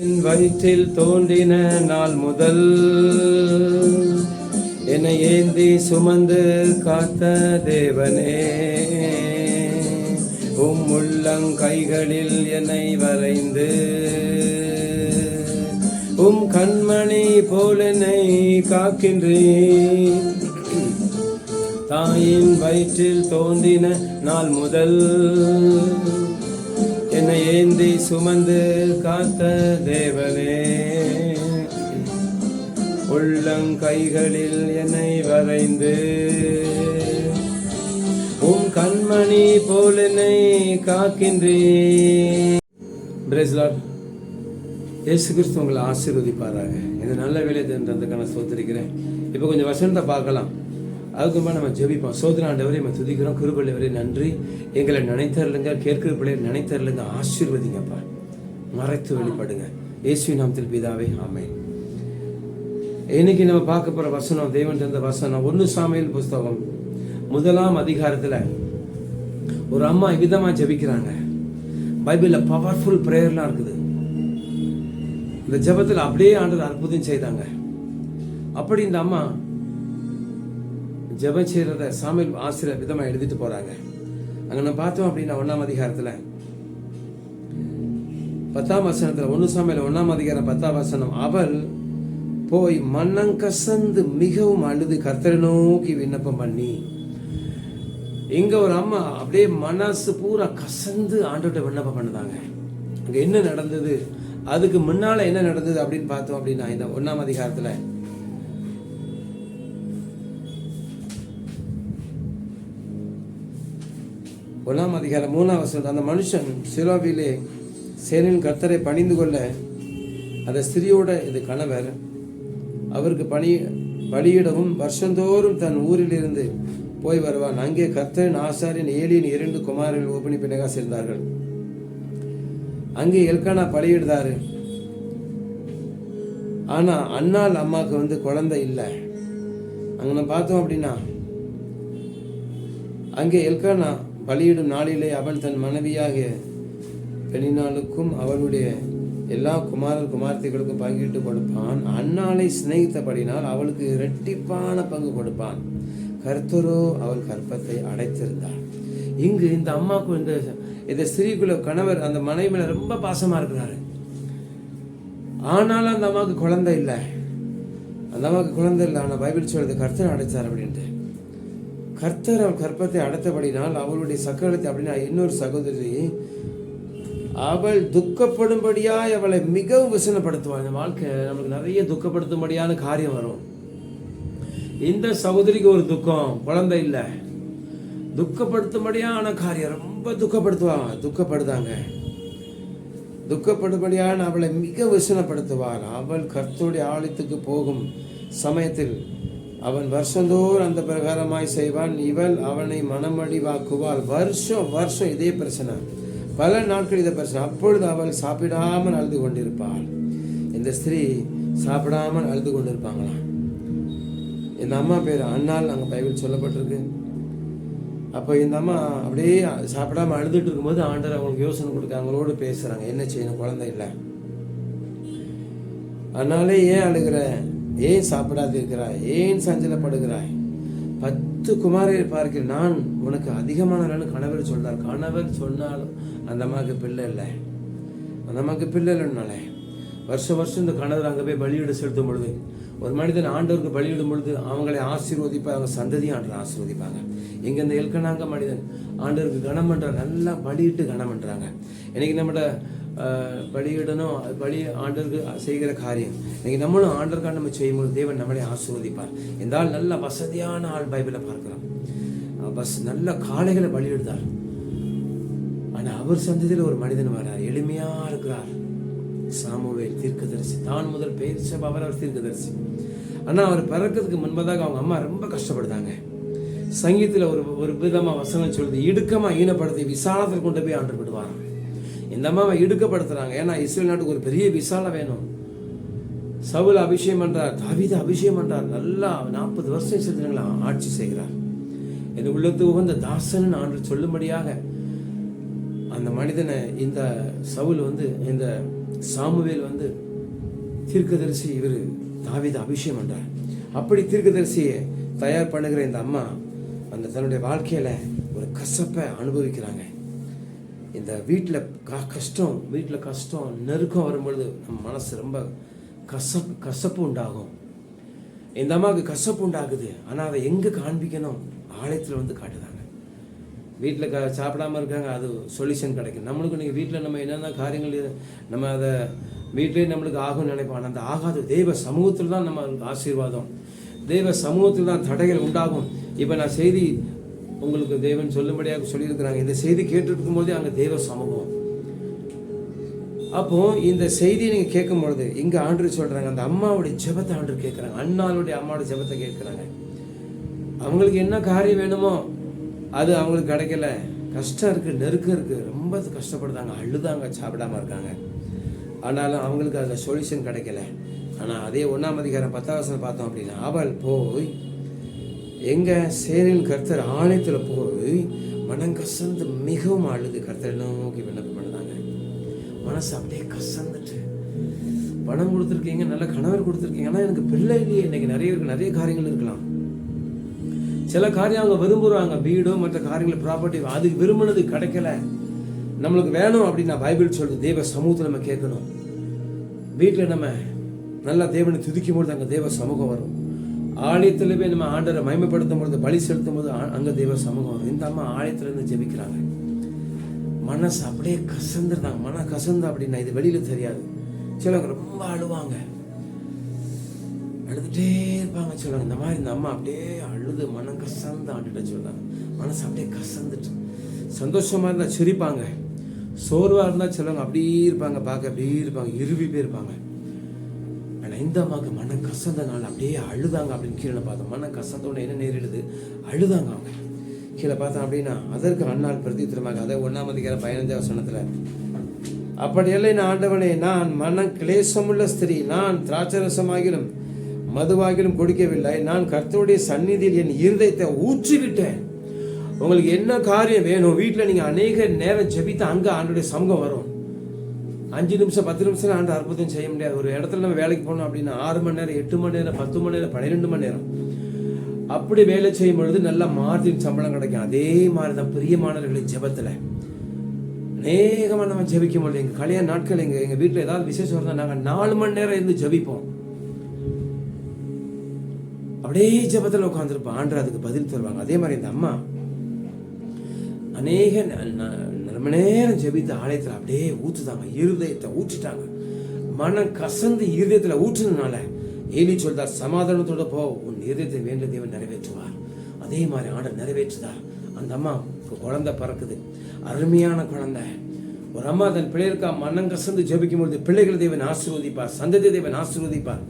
என் வயிற்றில் தோன்றின நாள் முதல் என்னை ஏந்தி சுமந்து காத்த தேவனே, உள்ளங்கைகளில் என்னை வரைந்து கண்மணி போல் என்னை காக்கின்றேன். தாயின் வயிற்றில் தோன்றின நாள் முதல் என்னை ஏந்தி சுமந்து காத்த தேவனே, உள்ளங்கைகளில் என்னை வரைந்து கண்மணி போல் என்னை காக்கின்றேன். Price Lord. இயேசு கிறிஸ்து உங்களை ஆசீர்வதிப்பாராக. இந்த நல்ல வேலையை தந்ததுக்கான சோதரிக்கிறேன். இப்போ கொஞ்சம் வசனத்தை பார்க்கலாம். அதுக்கு நம்ம ஜெபிப்போம். சோதராண்டவரை நம்ம துதிக்கிறோம். கிருபைவரே நன்றி. எங்களை நினைத்தருளுங்க, கேட்கிற பிள்ளையை நினைத்தருளுங்க, ஆசீர்வதிங்கப்பா, மறைத்து வெளிப்படுங்க. இயேசுவின் நாமத்தில் பிதாவே, ஆமென். இன்னைக்கு நம்ம பார்க்க போற வசனம், தேவன் தந்த வசனம் 1 சாமுவேல் புஸ்தகம் 1ஆம் அதிகாரத்துல ஒரு அம்மா விதமா ஜெபிக்கிறாங்க. பைபிள்ல பவர்ஃபுல் பிரேயர்லாம் இருக்குது. இந்த ஜெபத்துல அப்படியே ஆண்டவர் அற்புதம் செய்தாங்க. அப்படி இந்த அம்மா ஜெபம் செய்யறத சாமுவேல் ஆசிரியர் விதமா எழுதிட்டு போறாங்க. அங்க நம்ம பார்த்தோம் அப்படின்னா 1ஆம் அதிகாரத்துல 10ஆம் வசனத்துல 1 சாமுவேல் 1ஆம் அதிகாரம் 10ஆம் வசனம், அவள் போய் மன்னங்கசந்து மிகவும் அழுது கர்த்தரை நோக்கி விண்ணப்பம் பண்ணி. இங்க ஒரு அம்மா அப்படியே மனசு பூரா கசந்து ஆண்டவர்கிட்ட விண்ணப்பம் பண்ணுதாங்க. அங்க என்ன நடந்தது, அதுக்கு முன்னால என்ன நடந்தது அப்படின்னு பார்த்தோம் அப்படின்னா இந்த 1ஆம் அதிகாரத்துல 1ஆம் அதிகாரம் 3ஆம் வசனம், அந்த மனுஷன் சிலோவிலே சேனின் கர்த்தரை பணிந்து கொள்ள அந்த ஸ்திரியோட இது கணவர் அவருக்கு பலியிடவும் வருஷந்தோறும் தன் ஊரிலிருந்து போய் வருவான். அங்கே கர்த்தரின் ஆசாரியன் ஏலியின் 2 குமாரர்கள் ஓபனி பினகாஸ் இருந்தார்கள். அங்கே எல்கானா பலியிடுதாரு. ஆனா அண்ணாள் அம்மாவுக்கு குழந்தை இல்லை. அங்க நம்ம பார்த்தோம் அப்படின்னா அங்கே எல்கானா பலியிடும் நாளிலே அவன் தன் மனைவியாகிய பெண்ணினாளுக்கும் அவளுடைய எல்லா குமாரத்திகளுக்கும் பங்கிட்டு கொடுப்பான். அன்னாளை சிநேகித்தபடினால் அவளுக்கு இரட்டிப்பான பங்கு கொடுப்பான். கர்த்தரோ அவள் கற்பத்தை அடைத்திருந்தாள். இங்கு இந்த அம்மாவுக்கு இந்த ஸ்திரீக்குள்ள கணவர் அந்த மனைவி மேல ரொம்ப பாசமா இருக்கிறாரு. ஆனாலும் அந்த அம்மாவுக்கு குழந்தை இல்லை. ஆனா பைபிள் சொல்றது கர்த்தர் அடைச்சார் அப்படின்ட்டு. கர்த்தர் அவள் கற்பத்தை அடைத்தபடினால் அவளுடைய சக்கரத்தை அப்படின்னா இன்னொரு சகோதரி அவள் துக்கப்படும்படியாய் அவளை மிகவும் விசனப்படுத்துவாள். இந்த வாழ்க்கை நம்மளுக்கு நிறைய துக்கப்படுத்தும்படியான காரியம் வரும். இந்த சகோதரிக்கு ஒரு துக்கம், குழந்தை இல்லை, துக்கப்படுத்தும்படியான காரியம் ரொம்ப துக்கப்படும்படியான அவளை மிக விசனப்படுத்துவாள். அவள் கர்த்தருடைய ஆலயத்துக்கு போகும் சமயத்தில் அவன் வருஷந்தோறும் அந்த பிரகாரமாய் செய்வான். இவள் அவனை மனமடிவாக்குவாள். வருஷம் இதே பிரச்சனை, பல நாட்கள் இதை பிரச்சனை. அப்பொழுது அவள் சாப்பிடாமல் அழுது கொண்டிருப்பாள். இந்த ஸ்திரீ சாப்பிடாமல் அழுது கொண்டிருப்பாங்களாம். இந்த அம்மா பேர் அண்ணாள் அங்கே பைபிள் சொல்லப்பட்டிருக்கு. அப்போ இந்த அம்மா அப்படியே சாப்பிடாம அழுதுட்டு இருக்கும்போது ஆண்டவர் அவங்களுக்கு யோசனை கொடுக்க அவங்களோடு பேசுறாங்க. என்ன செய்யணும், குழந்தை இல்லை, அதனாலே ஏன் அழுகிற, ஏன் சாப்பிடாது இருக்கிறாய், ஏன் சஞ்சலப்படுகிறாய், 10 குமாரரை பார்க்கிறேன், நான் உனக்கு அதிகமான கணவர் சொல்றார். கணவர் சொன்னாலும் அந்த அம்மாவுக்கு பிள்ளை இல்லைனாலே வருஷம் இந்த கணவர் அங்கே போய் பலியிட செலுத்தும் பொழுது ஒரு மனிதன் ஆண்டவருக்கு பலியிடும் பொழுது அவங்களை ஆசீர்வதிப்பாங்க, அவங்க சந்ததியும் ஆண்டவர் ஆசீர்வதிப்பாங்க. இங்கே இந்த எல்கனாங்க மனிதன் ஆண்டவருக்கு கனம் பண்றாங்க, நல்லா பலியிட்டு கனம் பண்றாங்க. இன்னைக்கு நம்மளோட பலியிடணும், பலி ஆண்டவருக்கு செய்கிற காரியம். இன்னைக்கு நம்மளும் ஆண்டவருக்காக நம்ம செய்யும்போது தேவன் நம்மளே ஆசீர்வதிப்பார். இந்த ஆள் நல்ல வசதியான ஆள் பைபிளை பார்க்கிறோம். நல்ல காளைகளை பலியிடுதார். ஆனா அவர் சந்ததியில் ஒரு மனிதன் வர்றார், எளிமையா இருக்கிறார். சாமுவேல் தீர்க்கதரிசி, தான் முதல் பெயர் அவர் தீர்க்கதரிசி. ஆனா அவர் பிறக்கிறதுக்கு முன்பதாக அவங்க அம்மா ரொம்ப கஷ்டப்படுத்தாங்க. சங்கீதத்துல ஒரு விதமா வசனம் சொல்லுது, இடுக்கமா ஈனப்படுத்தி விசாலத்தில் கொண்டு போய் ஆண்டு விடுவாங்க. இந்த அம்மாவை இடுக்கப்படுத்துறாங்க. ஏன்னா இஸ்ரேல் நாட்டுக்கு ஒரு பெரிய விசாலம் வேணும். சவுல் அபிஷேகம் பண்றார், தாவீது அபிஷேகம் பண்றார், நல்லா 40 வருஷம் செலுத்தினங்களா ஆட்சி செய்கிறார். இது உள்ளத்து உகந்த தாசன் ஆண்டு சொல்லும்படியாக அந்த மனிதனை இந்த சவுல் இந்த சாமுவேல் வந்து தீர்க்கதரிசி, இவர் தாவீது அபிஷேகம் பண்றார். அப்படி தீர்க்கதரிசியை தயார் பண்ணுகிற இந்த அம்மா அந்த தன்னுடைய வாழ்க்கையில ஒரு கசப்பை அனுபவிக்கிறாங்க. இந்த வீட்டில் கஷ்டம் நெருக்கம் வரும்பொழுது நம்ம மனசு ரொம்ப கசப்பு உண்டாகும். இந்த அம்மாவுக்கு கசப்பு உண்டாகுது. ஆனால் அதை எங்கே காண்பிக்கணும்? ஆலயத்தில் வந்து காட்டுதாங்க. வீட்டில் சாப்பிடாம இருக்காங்க, அது சொல்யூஷன் கிடைக்கும். நம்மளுக்கு நீங்கள் வீட்டில் நம்ம என்னென்ன காரியங்கள் நம்ம அதை வீட்டிலே நம்மளுக்கு ஆகும்னு நினைப்போம். அந்த ஆகாது. தெய்வ சமூகத்தில் தான் நம்ம ஆசீர்வாதம், தெய்வ சமூகத்தில் தான் தடைகள் உண்டாகும். இப்போ நான் செய்தி உங்களுக்கு தேவன் சொல்லும்படியாக சொல்லியிருக்கிறாங்க. இந்த செய்தி கேட்டுருக்கும் போதே அங்கே தெய்வ சமூகம். அப்போ இந்த செய்தியை நீங்கள் கேட்கும் பொழுது இங்கே ஆண்டவர் சொல்கிறாங்க, அந்த அம்மாவுடைய ஜெபத்தை ஆண்டவர் கேட்குறாங்க. அண்ணாளுடைய அம்மாவுடைய ஜெபத்தை கேட்குறாங்க. அவங்களுக்கு என்ன காரியம் வேணுமோ அது அவங்களுக்கு கிடைக்கல. கஷ்டம் இருக்குது, நெருக்கம் இருக்குது, ரொம்ப கஷ்டப்படுறாங்க, அழுதாங்க, சாப்பிடாம இருக்காங்க. ஆனாலும் அவங்களுக்கு அதில் சொல்யூஷன் கிடைக்கல. ஆனால் அதே 1ஆம் அதிகாரம் 10ஆம் வசனம் பார்த்தோம் அப்படின்னா, அவள் போய் எங்கள் சேனையின் கர்த்தர் ஆலயத்தில் போய் மனம் கசந்து மிகவும் அழுது கர்த்தரை நோக்கி விண்ணப்பம் பண்ணுதாங்க. மனசு அப்படியே கசந்துட்டு, பணம் கொடுத்துருக்கீங்க, நல்ல கணவர் கொடுத்துருக்கீங்க, ஆனால் எனக்கு பிள்ளை இல்லையே. இன்னைக்கு நிறைய காரியங்கள் இருக்கலாம். சில காரியம் அவங்க விரும்புகிறாங்க, வீடோ மற்ற காரியங்கள், ப்ராப்பர்ட்டி, அதுக்கு விரும்பினது கிடைக்கல. நம்மளுக்கு வேணும் அப்படின்னா பைபிள் சொல்லுது தேவ சமூகத்தில் நம்ம கேட்கணும். வீட்டில் நம்ம நல்லா தேவனை துதிக்கும் பொழுது அங்கே தேவ சமூகம் வரும். ஆலயத்தில் போய் நம்ம ஆண்டரை மகிமைப்படுத்தும் பொழுது, பலி செலுத்தும் போது அங்கே தெய்வ சமூகம் வரும். இந்த அம்மா ஆலயத்திலேருந்து ஜெபிக்கிறாங்க. மனசு அப்படியே கசந்துருந்தாங்க. மன கசந்து அப்படின்னா இது வெளியில் தெரியாது. சிலவங்க ரொம்ப அழுவாங்க, அழுதுகிட்டே இருப்பாங்க. சொல்லுவாங்க இந்த மாதிரி இந்த அம்மா அப்படியே அழுது மனம் கசந்து ஆண்டுகிட்ட சொல்லுவாங்க. மனசு அப்படியே கசந்துட்டு, சந்தோஷமாக இருந்தால் சிரிப்பாங்க, சோர்வாக இருந்தால் சிலவங்க அப்படியே இருப்பாங்க, பார்க்க அப்படியே இருப்பாங்க, இருவி பேர் இருப்பாங்க. ஆனால் இந்த அம்மாவுக்கு மனம் கசந்தனால அப்படியே அழுதாங்க. அப்படின்னு கீழே பார்த்தோம். மனம் கசந்தோட என்ன நேரிடுது? அழுதாங்க. அவங்க கீழே பார்த்தோம் அப்படின்னா, அதற்கு அண்ணாள் பிரதித்திரமாக, அதை 1ஆம் அதிகாரம் 15ஆம் வசனத்தில், அப்படியெல்லாம் நான் ஆண்டவனே, நான் மன கிளேசமுள்ள ஸ்திரீ, நான் திராட்சரசமாகிலும் மதுவாகிலும் குடிக்கவில்லை, நான் கர்த்தருடைய சந்நிதியில் என் இருதயத்தை ஊற்றிவிட்டேன். உங்களுக்கு என்ன காரியம் வேணும்? வீட்டில் நீங்கள் அநேக நேரம் ஜெபித்து அங்கே ஆண்டுடைய சமூகம் வரும். 5 நிமிஷம் 10 நிமிஷம் ஆண்டு அற்புதம் செய்ய முடியாது. ஒரு இடத்துல நம்ம வேலைக்கு போனோம் அப்படின்னா 6 மணி நேரம், 8 மணி நேரம், 10 மணி நேரம், 12 மணி நேரம் அப்படி வேலை செய்யும் பொழுது நல்ல மார்ஜின் சம்பளம் கிடைக்கும். அதே மாதிரி தான் பிரியமானவர்களின் ஜெபத்தில் அநேகமாக நம்ம ஜெபிக்க முடியும். எங்கள் கல்யாண நாட்கள் எங்கள் வீட்டில் ஏதாவது விசேஷம் இருந்தால் நாங்கள் 4 மணி நேரம் இருந்து ஜெபிப்போம். அப்படியே ஜெபத்தில் உட்காந்துருப்போம். ஆண்டு அதுக்கு பதில் தருவாங்க. அதே மாதிரி இந்த அம்மா அநேக ரொம்ப நேரம் ஜெபித்த ஆலயத்தில் அப்படியே ஊற்றுதாங்க, இருதயத்தை ஊற்றிட்டாங்க. மனம் கசந்து இருதயத்தில் ஊற்றுனதுனால ஏலி சொல்றார், சமாதானத்தோட போ, உன் இருதயத்தை வேண்டிய தேவன் நிறைவேற்றுவார். அதே மாதிரி ஆண்டவர் நிறைவேற்றுதார். அந்த அம்மா குழந்தை பறக்குது, அருமையான குழந்தை. ஒரு அம்மா தன் பிள்ளைகளுக்கா மனம் கசந்து ஜெபிக்கும் பொழுது பிள்ளைகளை தேவன் ஆசீர்வதிப்பார், சந்ததி தேவன் ஆசீர்வதிப்பார்.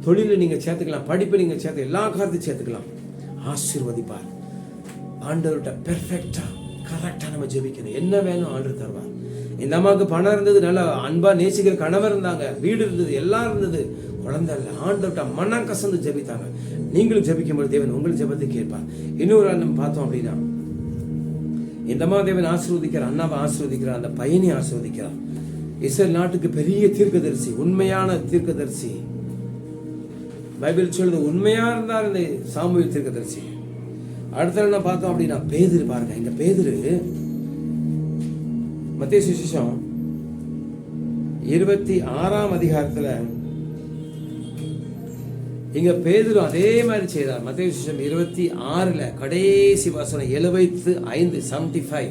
தொழிலை நீங்கள் சேர்த்துக்கலாம், படிப்பை நீங்கள் சேர்த்து, எல்லா காரியத்தையும் சேர்த்துக்கலாம், ஆசீர்வதிப்பார். ஆண்டவர்கிட்ட பெர்ஃபெக்டா கரெக்டாக நம்ம ஜெபிக்கணும். என்ன வேணும் ஆண்டவர் தருவார். இந்த அம்மாவுக்கு பணம் இருந்தது, நல்லா அன்பா நேசிக்கிற கணவர் இருந்தாங்க, வீடு இருந்தது, எல்லாம் இருந்தது, குழந்தை இல்லை. ஆண்டவர்கிட்ட மனம் கசந்து ஜெபித்தாங்க. நீங்களும் ஜெபிக்கும்போது தேவன் உங்கள் ஜெபத்தை கேட்பார். இன்னொரு ஆள் நம்ம பார்த்தோம் அப்படின்னா, இந்த அம்மா தேவன் ஆசீர்வதிக்கிறார், அண்ணாவை ஆசீர்வதிக்கிறார், அந்த பையனை ஆசீர்வதிக்கிறார். இஸ்ரேல் நாட்டுக்கு பெரிய தீர்க்கதரிசி, உண்மையான தீர்க்கதரிசி. பைபிள் சொல்லுது உண்மையா இருந்தார் இந்த சாமுவேல் தீர்க்கதரிசி. அடுத்த என்ன பார்த்தோம் அப்படின்னா, பேதுரு பாருங்க. இங்க பேதுரு மத்தேயு சுவிசேஷம் 26ஆம் அதிகாரத்துல இங்க பேதுரு அதே மாதிரி செய்தார். மத்தேயு சுவிசேஷம் 26 கடைசி வசனம் 75.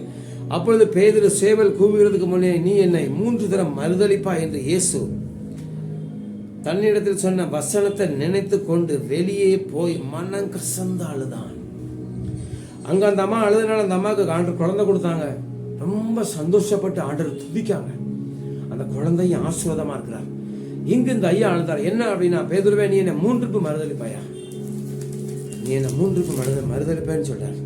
அப்பொழுது பேதுரு சேவல் கூவுகிறதுக்கு முன்னே, நீ என்னை 3 தரம் மறுதலிப்பா என்று இயேசு தன்னிடத்தில் சொன்ன வசனத்தை நினைத்து கொண்டு வெளியே போய் மனம் கசந்து அழுதான். அங்க அந்த அம்மா அழுதுனால அந்த அம்மாவுக்கு ஆண்டவர் குழந்தை கொடுத்தாங்க. ரொம்ப சந்தோஷப்பட்டு ஆண்டவர் துதிக்காங்க. அந்த குழந்தையும் ஆசீர்வாதமா இருக்கிறார். இங்கு இந்த ஐயா அழுதார். என்ன அப்படின்னா, பேதுருவே, நீ என்ன 3க்கு மறுதலிப்பாயா, நீ என்ன 3க்கு மறுதலிப்பேன்னு சொல்றார்.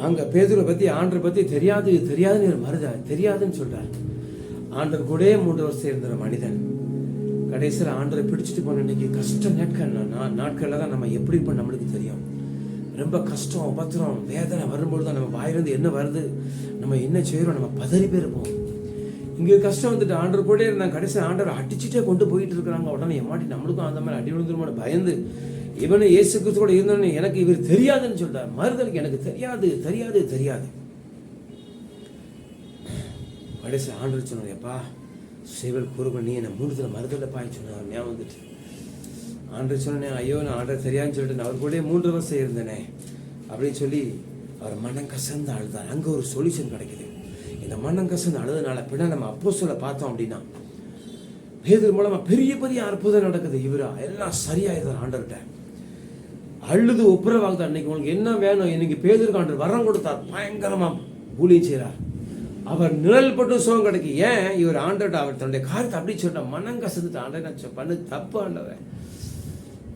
அங்க பேதுரை பத்தி ஆண்டரை பத்தி தெரியாதுன்னு சொல்றார். ஆண்டர் கூட 3 வருஷம் இருந்த மனிதன் கடைசியில் ஆண்டரை பிடிச்சிட்டு போன இன்னைக்கு கஷ்ட நாட்கள்ல தான் நம்ம எப்படி நம்மளுக்கு தெரியும். ரொம்ப கஷ்டம், உபத்திரம், வேதனை வரும்பொழுது தான் நம்ம வாயிலிருந்து என்ன வருது, நம்ம என்ன செய்கிறோம், நம்ம பதறி போயிருப்போம். இங்கே கஷ்டம் வந்துட்டு ஆண்டவர் கூட இருந்தாங்க. கடைசி ஆண்டவர் அடிச்சுட்டே கொண்டு போயிட்டு இருக்கிறாங்க. உடனே எம்மாட்டி நம்மளுக்கும் அந்த மாதிரி அடி விழுந்துருமான பயந்து இவனு இயேசு கிறிஸ்து கூட இருந்தோன்னு எனக்கு இவர் தெரியாதுன்னு சொல்றார். மறுதலுக்கு எனக்கு தெரியாது தெரியாது தெரியாது. கடைசி ஆண்டவர் சொன்னார், எப்பா சேவல் கூறுகள் நீ என்னை 3 தடவை மறுதலை பாய் சொன்னார். ஞாபகம் வந்துட்டு ஆண்டவர் சொன்னேன், ஐயோ நான் ஆண்டவர் தெரியாதுன்னு சொல்லிட்டு அவர் கூட 3 வருஷம் இருந்தேனே அப்படின்னு சொல்லி அவர் மனம் கசந்து அழுதார். அங்கே ஒரு சொல்யூஷன் கிடைக்குது. இந்த மனம் கசந்து அழுதுனால பின்ன நம்ம அப்போஸ்தலரை பார்த்தோம் அப்படின்னா பேதுரு மூலமா பெரிய பெரிய அற்புதம் நடக்குது. இவரா எல்லாம் சரியாயிருந்தார். ஆண்டவர்கிட்ட அழுது ஒப்புரவாகுது. அன்னைக்கு உங்களுக்கு என்ன வேணும், இன்னைக்கு பேதுருக்கு ஆண்டவர் வரம் கொடுத்தார். பயங்கரமா ஊழியம் செய்கிறார். அவர் நிழல் பட்டு சுகம் கிடைக்கு. ஏன் இவர் ஆண்டவர்கிட்ட அவர் தன்னுடைய காரியத்தை அப்படி சொல்லிட்டார். மனம் கசந்துட்டு ஆண்டவர் பண்ணு தப்பு ஆண்டவர்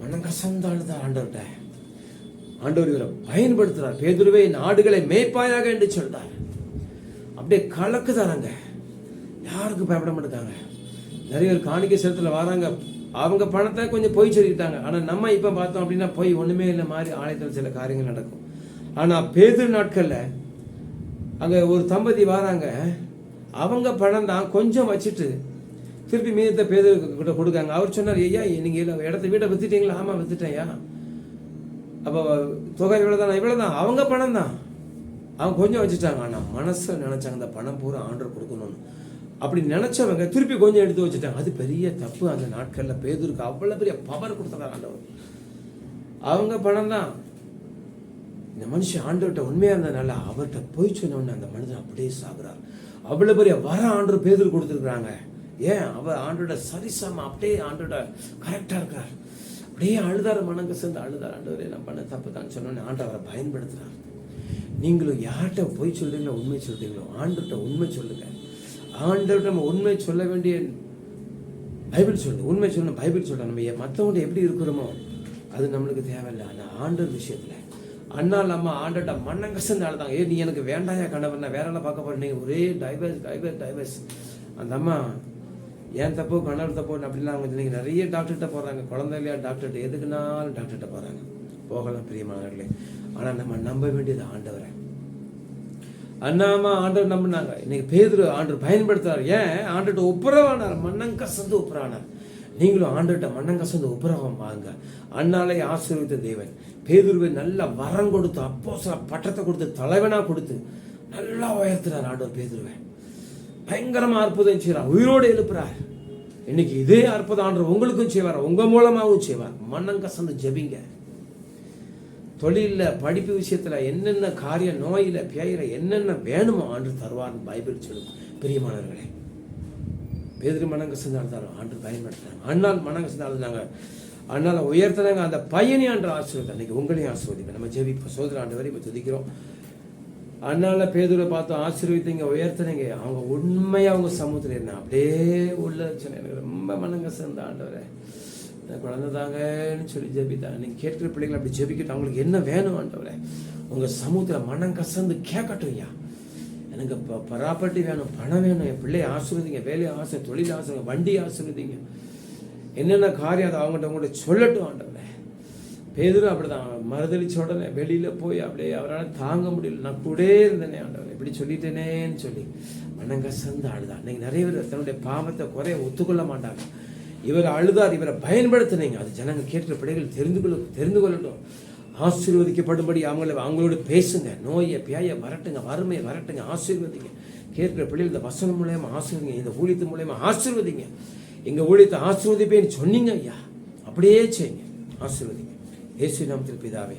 மனம் கசந்து அழுதார். ஆண்டவர்கிட்ட ஆண்டவர் இவரை பயன்படுத்துறார். பேதுருவே நாடுகளை மேய்ப்பாயாக என்று சொல்றார். அப்படியே கலக்குதாராங்க. யாருக்கு பயப்பட மாட்டாங்க. நிறைய பேர் காணிக்கை செலுத்தல வராங்க. அவங்க பணத்தை கொஞ்சம் பொய் சொல்லிக்கிட்டாங்க. ஆனால் நம்ம இப்போ பார்த்தோம் அப்படின்னா பொய் ஒன்றுமே இல்லை மாதிரி ஆலயத்தில் சில காரியங்கள் நடக்கும். ஆனால் பேதுரு நாட்களில் அங்கே ஒரு தம்பதி வராங்க. அவங்க பணம் தான் கொஞ்சம் வச்சுட்டு திருப்பி மீதத்தை பேதுரு கிட்ட கொடுக்காங்க. அவர் சொன்னார், ஐயா நீங்கள் வீட்டை வித்துட்டீங்களா? ஆமாம் வித்துட்டேன்யா. அப்போ தொகை இவ்வளோதான் இவ்வளோதான். அவங்க பணம் தான், அவங்க கொஞ்சம் வச்சுட்டாங்க. ஆனால் மனசில் நினச்சாங்க அந்த பணம் பூரா ஆண்டர் கொடுக்கணும்னு. அப்படி நினச்சவங்க திருப்பி கொஞ்சம் எடுத்து வச்சுட்டாங்க. அது பெரிய தப்பு. அந்த நாட்களில் பேதுருக்கு அவ்வளோ பெரிய பவர் கொடுத்தாங்க ஆண்டவர். அவங்க பணம் தான். இந்த மனுஷன் ஆண்டவர்கிட்ட உண்மையாக இருந்ததுனால அவர்கிட்ட போய் சொன்னோன்னு அந்த மனிதன் அப்படியே சாகுறார். அவ்வளோ பெரிய வர ஆண்டவர் பேதுரு கொடுத்துருக்குறாங்க. ஏன் அவர் ஆண்டோட சரிசமா அப்படியே ஆண்டோட கரெக்டாக இருக்கார். அப்படியே அழுதார். மனங்க சேர்ந்து அழுதார். ஆண்டவர் என்ன பண்ண தப்பு தான் சொன்னோன்னு ஆண்டவரை பயன்படுத்துகிறார். நீங்களும் யார்கிட்ட போய் சொல்றீங்களோ உண்மை சொல்றீங்களோ ஆண்டவர்கிட்ட உண்மை சொல்லுங்க. ஆண்டவர்கிட்ட நம்ம உண்மை சொல்ல வேண்டிய பைபிள் சொல்லுது. உண்மை சொல்லணும் பைபிள் சொல்கிறோம். நம்ம மற்றவங்கள்ட்ட எப்படி இருக்கிறோமோ அது நம்மளுக்கு தேவையில்லை. ஆனால் ஆண்டவர் விஷயத்தில் அண்ணால் அம்மா ஆண்டவர்கிட்ட மண்ணங்க சேர்ந்து அழுதாங்க. நீ எனக்கு வேண்டாயா கணவன், நான் வேற எல்லாம் பார்க்க போறேன். நீங்கள் ஒரே டைவர்ஸ். அந்த அம்மா ஏன் தப்போ கணவர் தப்போ அப்படிலாம் அவங்க நீங்கள் நிறைய டாக்டர்கிட்ட போகிறாங்க. குழந்தை இல்லையா டாக்டர்கிட்ட, எதுக்குனாலும் டாக்டர்கிட்ட போகிறாங்க. போகலாம் பிரியமானவர்களே. ஆனால் நம்ம நம்ப வேண்டியது ஆண்டவரை. அண்ணாமா ஆண்டவர் நம்பினாங்க. இன்னைக்கு பேதுரு ஆண்டவர் பயன்படுத்துறாரு. ஏன் ஆண்டவர்கிட்ட ஒப்புரவானார். மண்ணங்கசந்து ஒப்புரவானார். நீங்களும் ஆண்டவர்கிட்ட மண்ணங்கசந்து ஒப்புரவம் வாங்க. அண்ணாலே ஆசீர்வதித்த தேவன் பேதுருவை நல்ல வரம் கொடுத்து அப்போஸ்தல பட்டத்தை கொடுத்து தலைவனா கொடுத்து நல்லா உயர்த்துறார். ஆண்டவர் பேதுருவை பயங்கரமா அற்புதம் செய்கிறார். உயிரோடு எழுப்புறார். இன்னைக்கு இதே அற்புதம் ஆண்டவர் உங்களுக்கும் செய்வார், உங்க மூலமாகவும் செய்வார். மண்ணங்கசந்து ஜெபிங்க. தொழிலில் படிப்பு விஷயத்தில் என்னென்ன காரியம், நோயில் பேயில என்னென்ன வேணுமோ ஆண்டு தருவார்னு பைபிள் சொல்லும். பிரியமானவர்களே, பேதுரு மனங்கசந்து அழுதாலும் ஆண்டு பயன்படுத்தினாங்க. அண்ணால் மனங்கசந்து அழுதாங்க. அண்ணால உயர்த்தினாங்க. அந்த பையனே ஆண்டு ஆசீர்வாதம். இன்னைக்கு உங்களையும் ஆசீர்வதிப்பேன். நம்ம ஜெபிப்போம். சோதர ஆண்டு வரை இப்போ துதிக்கிறோம். அண்ணால பேதுரை பார்த்தோம், ஆசீர்வதித்தீங்க, உயர்த்தினீங்க. அவங்க உண்மையாக அவங்க சமூகத்தில் இருந்தாங்க. அப்படியே உள்ள எனக்கு ரொம்ப மனங்கசந்து ஆண்டவரே குழந்தை தாங்கன்னு சொல்லி ஜெபித்தாங்க. நீங்கள் கேட்குற பிள்ளைங்களை அப்படி ஜெபிக்கிட்டு அவங்களுக்கு என்ன வேணும் ஆண்டவரே உங்கள் சமூகத்தில் மனம் கசந்து கேட்கட்டும். ஐயா எனக்கு ப்ராப்பர்ட்டி வேணும், பணம் வேணும், என் பிள்ளையை ஆசீர்வதிங்க, வேலையை ஆசை, தொழில் ஆசைங்க, வண்டி ஆசீர்வதிங்க, என்னென்ன காரியம் அதை அவங்கள்ட்ட சொல்லட்டும் ஆண்டவரே. பேதுரு அப்படிதான் மறுதளிச்ச உடனே வெளியில் போய் அப்படியே அவரால் தாங்க முடியல. நான் கூட இருந்தேனே ஆண்டவரே இப்படி சொல்லிட்டேனேன்னு சொல்லி மனங்கசந்து அழுதான். இன்னைக்கு நிறைய பேர் தன்னுடைய பாவத்தை குறைய ஒத்துக்கொள்ள மாட்டாங்க. இவர் அழுதார், இவரை பயன்படுத்தினீங்க. அது ஜனங்க கேட்கிற பிள்ளைகள் தெரிந்து கொள்ளட்டும். ஆசீர்வதிக்கப்படும்படி அவங்களோட பேசுங்க. நோயை பேய வரட்டுங்க, வறுமையை வரட்டுங்க, ஆசீர்வதிங்க. கேட்கிற பிள்ளைகள் இந்த வசனம் மூலயமா ஆசீர்வதிங்க, இந்த ஊழியத்து மூலயமா ஆசீர்வதிங்க. எங்க ஊழியத்தை ஆசீர்வதிப்பேன்னு சொன்னீங்க ஐயா, அப்படியே செய்யுங்க, ஆசீர்வதிங்க. இயேசு நாமத்தில் பிதாவே.